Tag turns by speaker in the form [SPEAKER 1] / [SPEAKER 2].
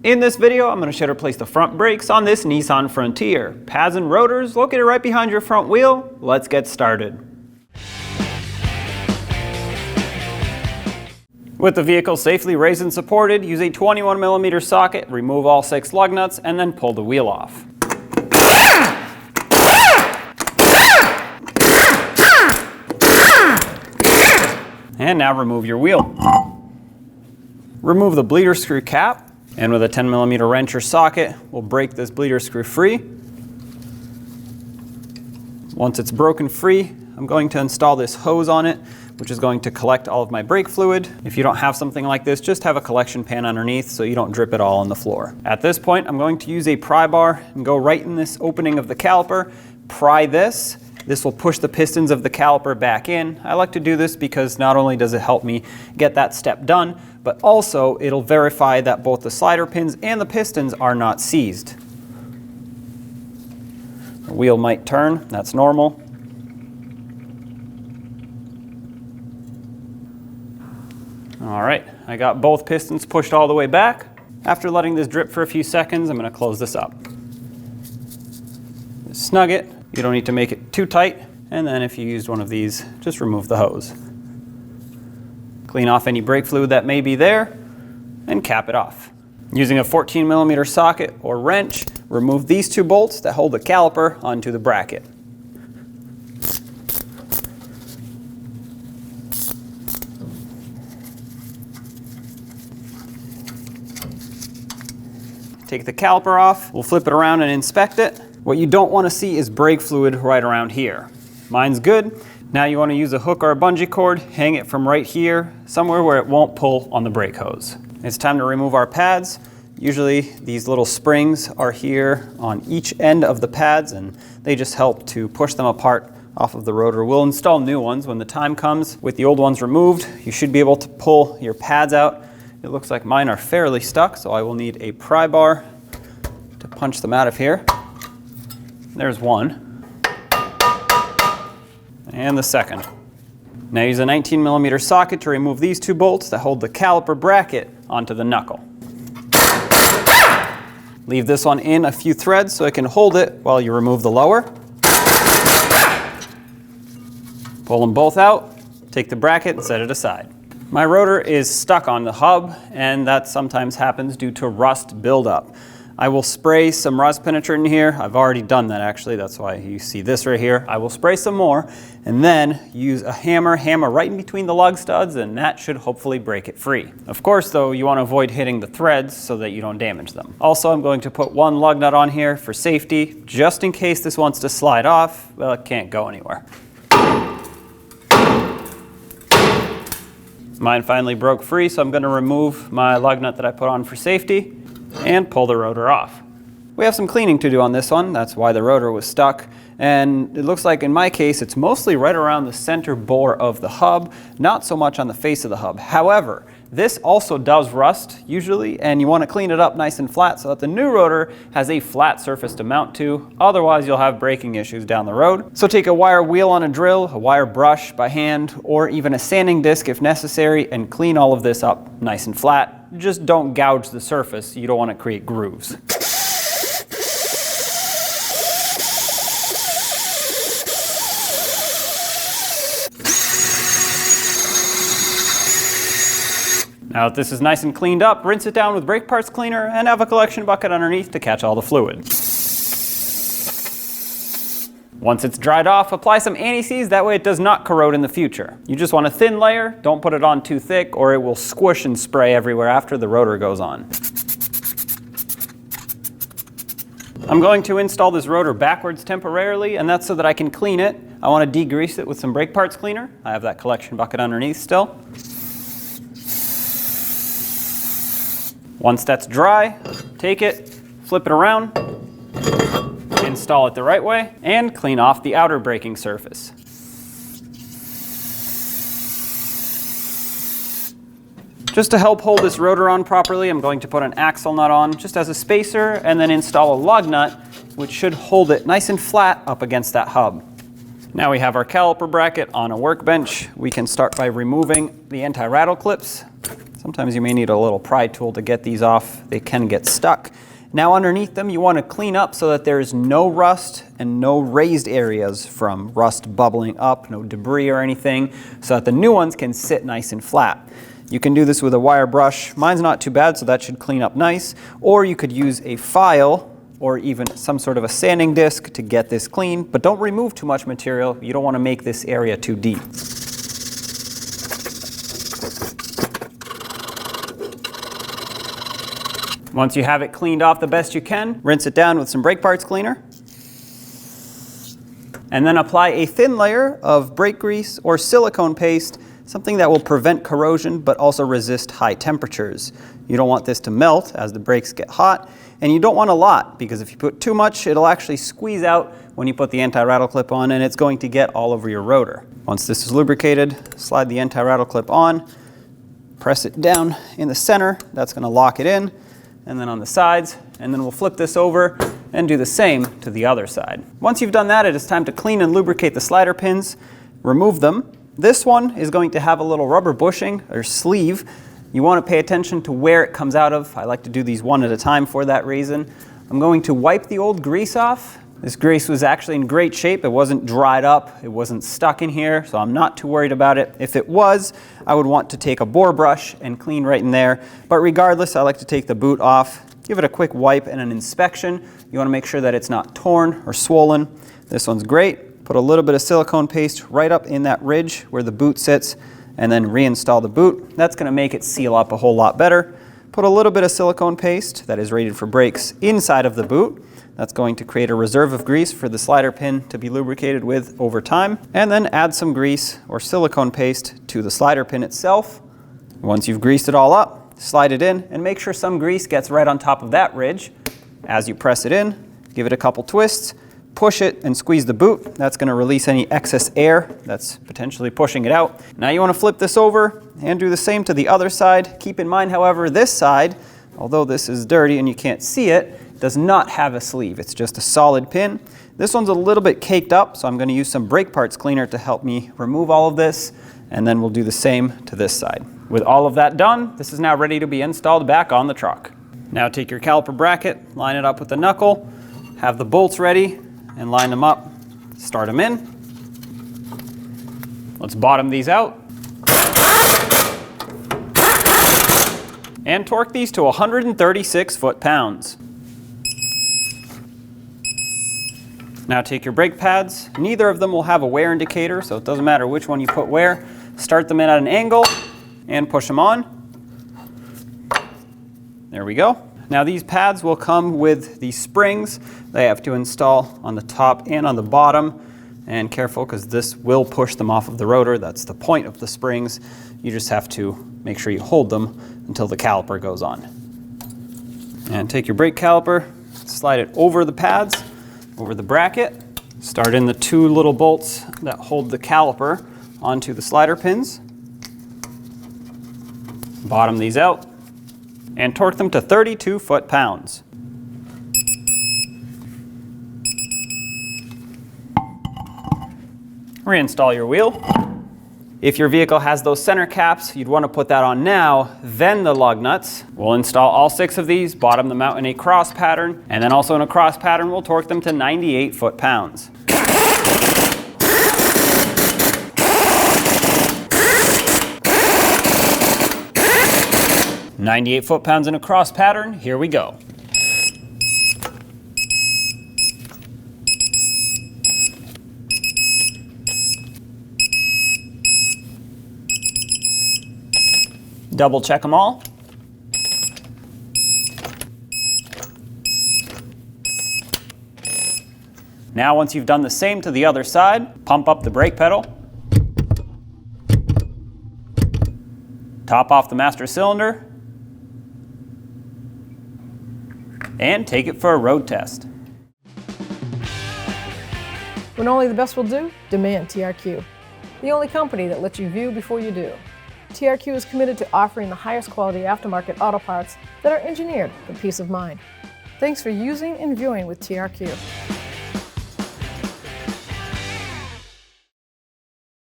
[SPEAKER 1] In this video, I'm going to show you how to place the front brakes on this Nissan Frontier. Pads and rotors located right behind your front wheel. Let's get started. With the vehicle safely raised and supported, use a 21mm socket, remove all 6 lug nuts, and then pull the wheel off. And now remove your wheel. Remove the bleeder screw cap, and with a 10mm wrench or socket, we'll break this bleeder screw free. Once it's broken free, I'm going to install this hose on it, which is going to collect all of my brake fluid. If you don't have something like this, just have a collection pan underneath so you don't drip it all on the floor. At this point, I'm going to use a pry bar and go right in this opening of the caliper, pry this. This will push the pistons of the caliper back in. I like to do this because not only does it help me get that step done, but also it'll verify that both the slider pins and the pistons are not seized. The wheel might turn, that's normal. All right, I got both pistons pushed all the way back. After letting this drip for a few seconds, I'm going to close this up. Snug it. You don't need to make it too tight. And then if you used one of these, just remove the hose. Clean off any brake fluid that may be there and cap it off. Using a 14mm socket or wrench, remove these 2 bolts that hold the caliper onto the bracket. Take the caliper off, we'll flip it around and inspect it. What you don't want to see is brake fluid right around here. Mine's good. Now you want to use a hook or a bungee cord, hang it from right here, somewhere where it won't pull on the brake hose. It's time to remove our pads. Usually these little springs are here on each end of the pads and they just help to push them apart off of the rotor. We'll install new ones when the time comes. With the old ones removed, you should be able to pull your pads out. It looks like mine are fairly stuck, so I will need a pry bar to punch them out of here. There's one. And the second. Now use a 19mm socket to remove these 2 bolts that hold the caliper bracket onto the knuckle. Leave this one in a few threads so it can hold it while you remove the lower. Pull them both out, take the bracket and set it aside. My rotor is stuck on the hub, and that sometimes happens due to rust buildup. I will spray some rust penetrant in here. I've already done that actually, that's why you see this right here. I will spray some more and then use a hammer right in between the lug studs, and that should hopefully break it free. Of course though, you want to avoid hitting the threads so that you don't damage them. Also, I'm going to put 1 lug nut on here for safety, just in case this wants to slide off. Well, it can't go anywhere. Mine finally broke free, so I'm going to remove my lug nut that I put on for safety and pull the rotor off. We have some cleaning to do on this one. That's why the rotor was stuck. And it looks like in my case, it's mostly right around the center bore of the hub, not so much on the face of the hub. However, this also does rust usually, and you want to clean it up nice and flat so that the new rotor has a flat surface to mount to. Otherwise, you'll have braking issues down the road. So take a wire wheel on a drill, a wire brush by hand, or even a sanding disc if necessary, and clean all of this up nice and flat. Just don't gouge the surface. You don't want to create grooves. Now that this is nice and cleaned up, rinse it down with brake parts cleaner and have a collection bucket underneath to catch all the fluid. Once it's dried off, apply some anti-seize, that way it does not corrode in the future. You just want a thin layer, don't put it on too thick or it will squish and spray everywhere after the rotor goes on. I'm going to install this rotor backwards temporarily, and that's so that I can clean it. I want to degrease it with some brake parts cleaner. I have that collection bucket underneath still. Once that's dry, take it, flip it around, install it the right way, and clean off the outer braking surface. Just to help hold this rotor on properly, I'm going to put an axle nut on just as a spacer and then install a lug nut, which should hold it nice and flat up against that hub. Now we have our caliper bracket on a workbench. We can start by removing the anti-rattle clips. So I'm Sometimes you may need a little pry tool to get these off. They can get stuck. Now underneath them, you want to clean up so that there is no rust and no raised areas from rust bubbling up, no debris or anything, so that the new ones can sit nice and flat. You can do this with a wire brush. Mine's not too bad, so that should clean up nice. Or you could use a file or even some sort of a sanding disc to get this clean, but don't remove too much material. You don't want to make this area too deep. Once you have it cleaned off the best you can, rinse it down with some brake parts cleaner. And then apply a thin layer of brake grease or silicone paste, something that will prevent corrosion but also resist high temperatures. You don't want this to melt as the brakes get hot, and you don't want a lot, because if you put too much, it'll actually squeeze out when you put the anti-rattle clip on, and it's going to get all over your rotor. Once this is lubricated, slide the anti-rattle clip on, press it down in the center. That's going to lock it in, and then on the sides, and then we'll flip this over and do the same to the other side. Once you've done that, it is time to clean and lubricate the slider pins. Remove them. This one is going to have a little rubber bushing or sleeve. You want to pay attention to where it comes out of. I like to do these one at a time for that reason. I'm going to wipe the old grease off. This grease was actually in great shape. It wasn't dried up. It wasn't stuck in here, so I'm not too worried about it. If it was, I would want to take a bore brush and clean right in there. But regardless, I like to take the boot off, give it a quick wipe and an inspection. You want to make sure that it's not torn or swollen. This one's great. Put a little bit of silicone paste right up in that ridge where the boot sits, and then reinstall the boot. That's going to make it seal up a whole lot better. Put a little bit of silicone paste that is rated for brakes inside of the boot. That's going to create a reserve of grease for the slider pin to be lubricated with over time. And then add some grease or silicone paste to the slider pin itself. Once you've greased it all up, slide it in and make sure some grease gets right on top of that ridge. As you press it in, give it a couple twists, push it and squeeze the boot. That's going to release any excess air that's potentially pushing it out. Now you want to flip this over and do the same to the other side. Keep in mind, however, this side, although this is dirty and you can't see it, does not have a sleeve. It's just a solid pin. This one's a little bit caked up, so I'm going to use some brake parts cleaner to help me remove all of this, and then we'll do the same to this side. With all of that done, this is now ready to be installed back on the truck. Now take your caliper bracket, line it up with the knuckle, have the bolts ready, and line them up, start them in. Let's bottom these out. And torque these to 136 foot-pounds. Now take your brake pads. Neither of them will have a wear indicator, so it doesn't matter which one you put where. Start them in at an angle and push them on. There we go. Now these pads will come with these springs. They have to install on the top and on the bottom. And careful, because this will push them off of the rotor. That's the point of the springs. You just have to make sure you hold them until the caliper goes on. And take your brake caliper, slide it over the pads, over the bracket. Start in the two little bolts that hold the caliper onto the slider pins. Bottom these out and torque them to 32 foot-pounds. Reinstall your wheel. If your vehicle has those center caps, you'd want to put that on now, then the lug nuts. We'll install all 6 of these, bottom them out in a cross pattern, and then also in a cross pattern, we'll torque them to 98 foot-pounds. "98 foot-pounds in a cross pattern, here we go. Double check them all. Now once you've done the same to the other side, pump up the brake pedal. Top off the master cylinder. And take it for a road test.
[SPEAKER 2] When only the best will do, demand TRQ. The only company that lets you view before you do. TRQ is committed to offering the highest quality aftermarket auto parts that are engineered for peace of mind. Thanks for using and viewing with TRQ.